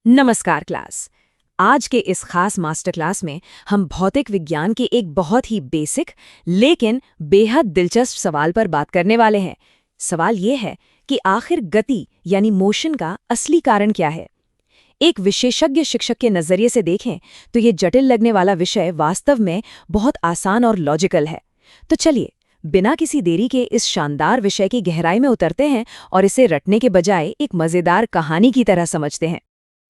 नमस्कार क्लास। आज के इस खास मास्टर क्लास में हम भौतिक विज्ञान के एक बहुत ही बेसिक लेकिन बेहद दिलचस्प सवाल पर बात करने वाले हैं। सवाल ये है कि आखिर गति यानी मोशन का असली कारण क्या है। एक विशेषज्ञ शिक्षक के नजरिए से देखें तो ये जटिल लगने वाला विषय वास्तव में बहुत आसान और लॉजिकल है। तो चलिए बिना किसी देरी के इस शानदार विषय की गहराई में उतरते हैं और इसे रटने के बजाय एक मजेदार कहानी की तरह समझते हैं।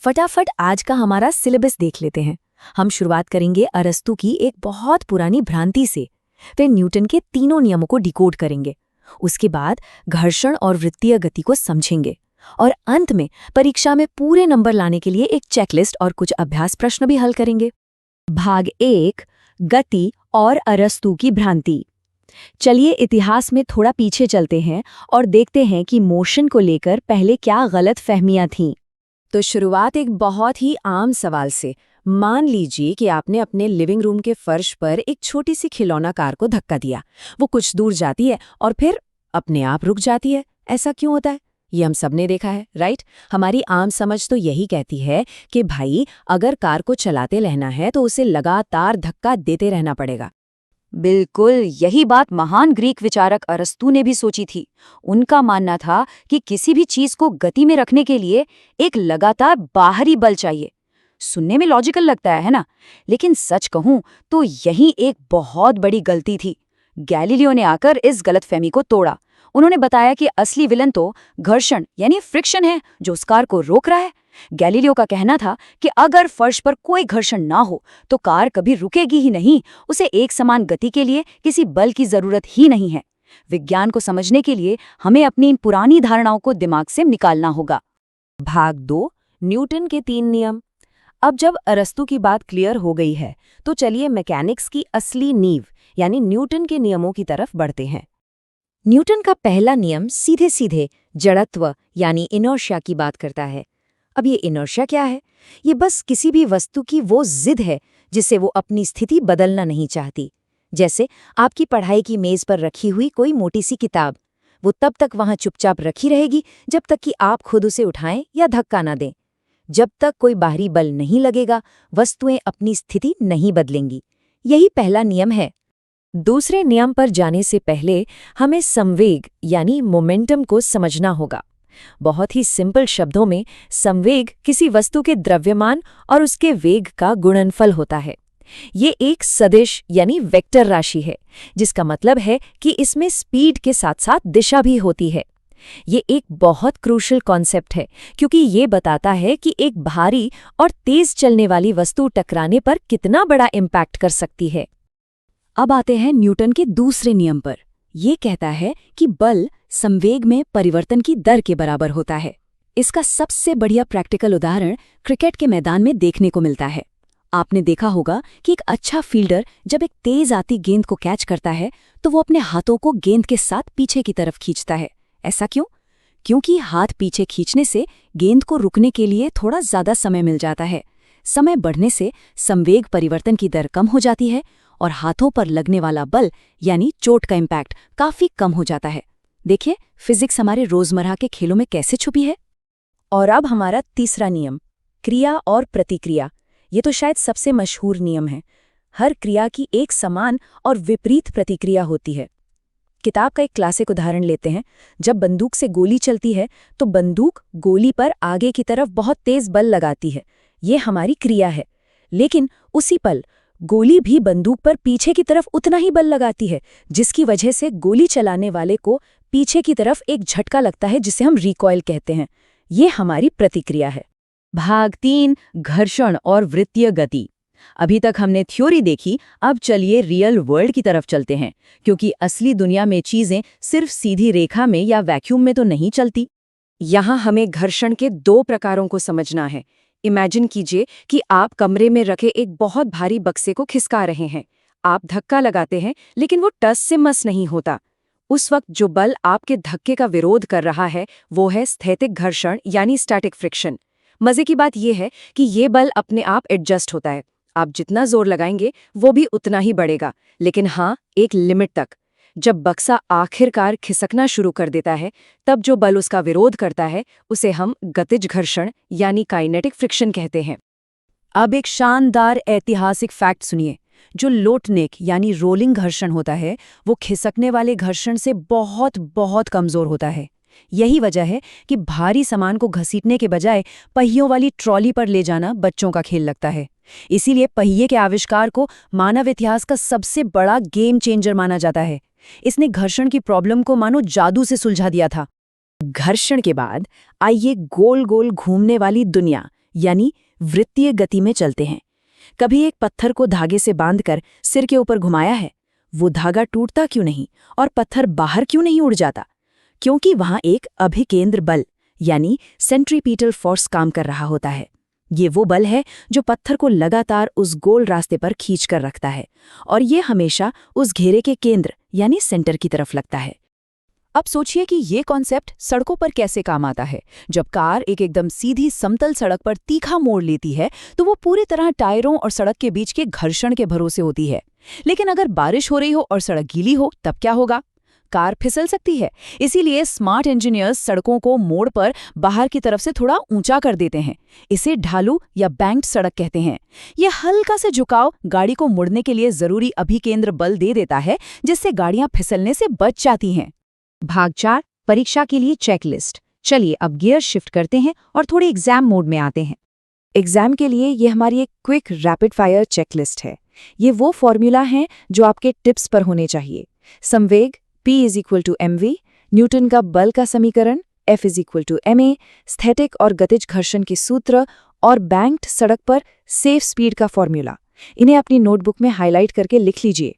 फटाफट आज का हमारा सिलेबस देख लेते हैं। हम शुरुआत करेंगे अरस्तू की एक बहुत पुरानी भ्रांति से, फिर न्यूटन के तीनों नियमों को डिकोड करेंगे, उसके बाद घर्षण और वृत्तीय गति को समझेंगे और अंत में परीक्षा में पूरे नंबर लाने के लिए एक चेकलिस्ट और कुछ अभ्यास प्रश्न भी हल करेंगे। भाग 1, गति और अरस्तू की भ्रांति। चलिए इतिहास में थोड़ा पीछे चलते हैं और देखते हैं कि मोशन को लेकर पहले क्या गलत फहमियां थीं। तो शुरुआत एक बहुत ही आम सवाल से। मान लीजिए कि आपने अपने लिविंग रूम के फर्श पर एक छोटी सी खिलौना कार को धक्का दिया। वो कुछ दूर जाती है और फिर अपने आप रुक जाती है। ऐसा क्यों होता है? ये हम सबने देखा है, राइट? हमारी आम समझ तो यही कहती है कि भाई अगर कार को चलाते रहना है तो उसे लगातार धक्का देते रहना पड़ेगा। बिल्कुल यही बात महान ग्रीक विचारक अरस्तू ने भी सोची थी। उनका मानना था कि किसी भी चीज को गति में रखने के लिए एक लगातार बाहरी बल चाहिए। सुनने में लॉजिकल लगता है ना? लेकिन सच कहूं तो यही एक बहुत बड़ी गलती थी। गैलीलियो ने आकर इस गलतफहमी को तोड़ा। उन्होंने बताया कि असली विलन तो घर्षण यानी फ्रिक्शन है जो उस कार को रोक रहा है। गैलीलियो का कहना था कि अगर फर्श पर कोई घर्षण ना हो तो कार कभी रुकेगी ही नहीं। उसे एक समान गति के लिए किसी बल की जरूरत ही नहीं है। विज्ञान को समझने के लिए हमें अपनी इन पुरानी धारणाओं को दिमाग से निकालना होगा। भाग 2, न्यूटन के 3 नियम। अब जब अरस्तू की बात क्लियर हो गई है तो चलिए मैकेनिक्स की असली नींव यानी न्यूटन के नियमों की तरफ बढ़ते हैं। न्यूटन का पहला नियम सीधे सीधे जड़त्व यानी इनर्शिया की बात करता है। अब ये इनर्शिया क्या है? ये बस किसी भी वस्तु की वो जिद है जिससे वो अपनी स्थिति बदलना नहीं चाहती। जैसे आपकी पढ़ाई की मेज पर रखी हुई कोई मोटी सी किताब, वो तब तक वहां चुपचाप रखी रहेगी जब तक कि आप खुद उसे उठाएं या धक्का ना दें। जब तक कोई बाहरी बल नहीं लगेगा, वस्तुएं अपनी स्थिति नहीं बदलेंगी। यही पहला नियम है। दूसरे नियम पर जाने से पहले हमें संवेग यानी मोमेंटम को समझना होगा। बहुत ही सिंपल शब्दों में संवेग किसी वस्तु के द्रव्यमान और उसके वेग का गुणनफल होता है। ये एक सदिश यानी वेक्टर राशि है, जिसका मतलब है कि इसमें स्पीड के साथ साथ दिशा भी होती है। ये एक बहुत क्रूशल कॉन्सेप्ट है क्योंकि ये बताता है कि एक भारी और तेज चलने वाली वस्तु टकराने पर कितना बड़ा इम्पैक्ट कर सकती है। अब आते हैं न्यूटन के दूसरे नियम पर। ये कहता है कि बल संवेग में परिवर्तन की दर के बराबर होता है। इसका सबसे बढ़िया प्रैक्टिकल उदाहरण क्रिकेट के मैदान में देखने को मिलता है। आपने देखा होगा कि एक अच्छा फील्डर जब एक तेज आती गेंद को कैच करता है तो वो अपने हाथों को गेंद के साथ पीछे की तरफ खींचता है। ऐसा क्यों? क्योंकि हाथ पीछे खींचने से गेंद को रुकने के लिए थोड़ा ज्यादा समय मिल जाता है। समय बढ़ने से संवेग परिवर्तन की दर कम हो जाती है और हाथों पर लगने वाला बल यानी चोट का इम्पैक्ट काफी कम हो जाता है। देखिए फिजिक्स हमारे रोजमर्रा के खेलों में कैसे छुपी है। और अब हमारा तीसरा नियम, क्रिया और प्रतिक्रिया। ये तो शायद सबसे मशहूर नियम है। हर क्रिया की एक समान और विपरीत प्रतिक्रिया होती है। किताब का एक क्लासिक उदाहरण लेते हैं। जब बंदूक से गोली चलती है तो बंदूक गोली पर आगे की तरफ बहुत तेज बल लगाती है। ये हमारी क्रिया है। लेकिन उसी पल गोली भी बंदूक पर पीछे की तरफ उतना ही बल लगाती है, जिसकी वजह से गोली चलाने वाले को पीछे की तरफ एक झटका लगता है जिसे हम रिकॉइल कहते हैं। ये हमारी प्रतिक्रिया है। भाग 3, घर्षण और वृत्तीय गति। अभी तक हमने थ्योरी देखी, अब चलिए रियल वर्ल्ड की तरफ चलते हैं, क्योंकि असली दुनिया में चीजें सिर्फ सीधी रेखा में या वैक्यूम में तो नहीं चलती। यहाँ हमें घर्षण के 2 प्रकारों को समझना है। इमेजिन कीजिए कि आप कमरे में रखे एक बहुत भारी बक्से को खिसका रहे हैं। आप धक्का लगाते हैं लेकिन वो टस से मस नहीं होता। उस वक्त जो बल आपके धक्के का विरोध कर रहा है वो है स्थैतिक घर्षण यानी स्टैटिक फ्रिक्शन। मजे की बात यह है कि ये बल अपने आप एडजस्ट होता है। आप जितना जोर लगाएंगे वो भी उतना ही बढ़ेगा, लेकिन हाँ, एक लिमिट तक। जब बक्सा आखिरकार खिसकना शुरू कर देता है, तब जो बल उसका विरोध करता है उसे हम गतिज घर्षण यानी काइनेटिक फ्रिक्शन कहते हैं। अब एक शानदार ऐतिहासिक फैक्ट सुनिए। जो लोटनेक यानी रोलिंग घर्षण होता है वो खिसकने वाले घर्षण से बहुत बहुत कमजोर होता है। यही वजह है कि भारी सामान को घसीटने के बजाय पहियों वाली ट्रॉली पर ले जाना बच्चों का खेल लगता है। इसीलिए पहिए के आविष्कार को मानव इतिहास का सबसे बड़ा गेम चेंजर माना जाता है। इसने घर्षण की प्रॉब्लम को मानो जादू से सुलझा दिया था। घर्षण के बाद आइए गोल गोल घूमने वाली दुनिया यानी वृत्तीय गति में चलते हैं। कभी एक पत्थर को धागे से बांधकर सिर के ऊपर घुमाया है? वो धागा टूटता क्यों नहीं और पत्थर बाहर क्यों नहीं उड़ जाता? क्योंकि वहां एक अभिकेंद्र बल यानी सेंट्रीपीटल फोर्स काम कर रहा होता है। ये वो बल है जो पत्थर को लगातार उस गोल रास्ते पर खींच कर रखता है और ये हमेशा उस घेरे के केंद्र यानी सेंटर की तरफ लगता है। अब सोचिए कि ये कॉन्सेप्ट सड़कों पर कैसे काम आता है। जब कार एक एकदम सीधी समतल सड़क पर तीखा मोड़ लेती है तो वो पूरी तरह टायरों और सड़क के बीच के घर्षण के भरोसे होती है। लेकिन अगर बारिश हो रही हो और सड़क गीली हो तब क्या होगा? कार फिसल सकती है। इसीलिए स्मार्ट इंजीनियर्स सड़कों को मोड़ पर बाहर की तरफ से थोड़ा ऊंचा कर देते हैं। इसे ढालू या बैंक्ड सड़क कहते हैं। यह हल्का से झुकाव गाड़ी को मुड़ने के लिए जरूरी अभिकेंद्र बल दे देता है, जिससे गाड़ियां फिसलने से बच जाती हैं। भाग 4 परीक्षा के लिए चेकलिस्ट। चलिए अब गियर शिफ्ट करते हैं और थोड़े एग्जाम मोड में आते हैं। एग्जाम के लिए ये हमारी एक क्विक रैपिड फायर चेकलिस्ट है। ये वो फॉर्मूला हैं जो आपके टिप्स पर होने चाहिए। संवेग P = mv, न्यूटन का बल का समीकरण F = ma, स्थैतिक और गतिज घर्षण के सूत्र और बैंक्ड सड़क पर सेफ स्पीड का फॉर्मूला। इन्हें अपनी नोटबुक में हाईलाइट करके लिख लीजिए।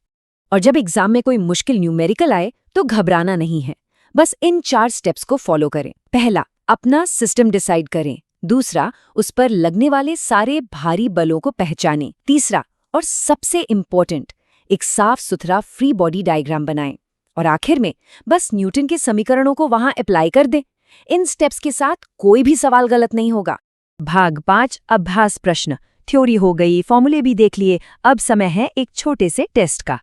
और जब एग्जाम में कोई मुश्किल न्यूमेरिकल आए तो घबराना नहीं है। बस इन 4 स्टेप्स को फॉलो करें। पहला, अपना सिस्टम डिसाइड करें। दूसरा, उस पर लगने वाले सारे भारी बलों को पहचानें। तीसरा और सबसे इम्पोर्टेंट, एक साफ सुथरा फ्री बॉडी डायग्राम बनाएं। और आखिर में बस न्यूटन के समीकरणों को वहां अप्लाई कर दें। इन स्टेप्स के साथ कोई भी सवाल गलत नहीं होगा। भाग 5 अभ्यास प्रश्न। थ्योरी हो गई, फॉर्मूले भी देख लिए, अब समय है एक छोटे से टेस्ट का।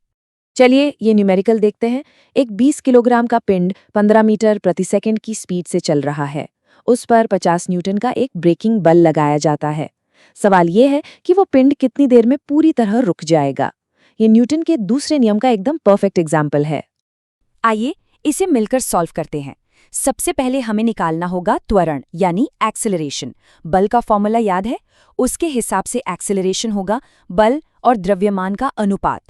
चलिए ये न्यूमेरिकल देखते हैं। एक 20 किलोग्राम का पिंड 15 मीटर प्रति सेकंड की स्पीड से चल रहा है। उस पर 50 न्यूटन का एक ब्रेकिंग बल लगाया जाता है। सवाल ये है कि वो पिंड कितनी देर में पूरी तरह रुक जाएगा। ये न्यूटन के दूसरे नियम का एकदम परफेक्ट एग्जाम्पल है। आइए इसे मिलकर सॉल्व करते हैं। सबसे पहले हमें निकालना होगा त्वरण यानी एक्सेलरेशन। बल का फॉर्मूला याद है? उसके हिसाब से एक्सेलरेशन होगा बल और द्रव्यमान का अनुपात।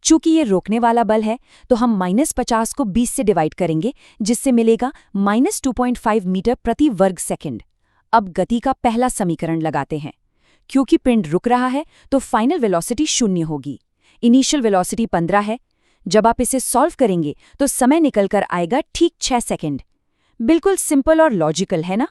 चूंकि ये रोकने वाला बल है तो हम -50 को 20 से डिवाइड करेंगे, जिससे मिलेगा -2.5 मीटर प्रति वर्ग सेकंड। अब गति का पहला समीकरण लगाते हैं। क्योंकि पिंड रुक रहा है तो फाइनल वेलोसिटी 0 होगी। इनिशियल वेलोसिटी 15 है। जब आप इसे सॉल्व करेंगे तो समय निकलकर आएगा ठीक 6 सेकंड। बिल्कुल सिंपल और लॉजिकल है ना?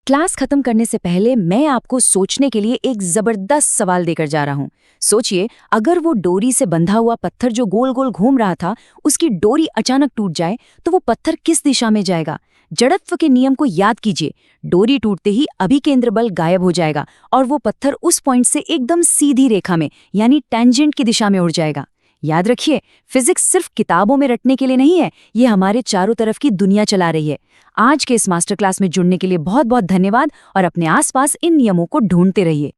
क्लास खत्म करने से पहले मैं आपको सोचने के लिए एक जबरदस्त सवाल देकर जा रहा हूं। सोचिए, अगर वो डोरी से बंधा हुआ पत्थर जो गोल गोल घूम रहा था, उसकी डोरी अचानक टूट जाए तो वो पत्थर किस दिशा में जाएगा? जड़त्व के नियम को याद कीजिए। डोरी टूटते ही अभिकेंद्र बल गायब हो जाएगा और वो पत्थर उस पॉइंट से एकदम सीधी रेखा में यानी टेंजेंट की दिशा में उड़ जाएगा। याद रखिए, फिजिक्स सिर्फ किताबों में रटने के लिए नहीं है, ये हमारे चारों तरफ की दुनिया चला रही है। आज के इस मास्टर क्लास में जुड़ने के लिए बहुत बहुत धन्यवाद और अपने आसपास इन नियमों को ढूंढते रहिए।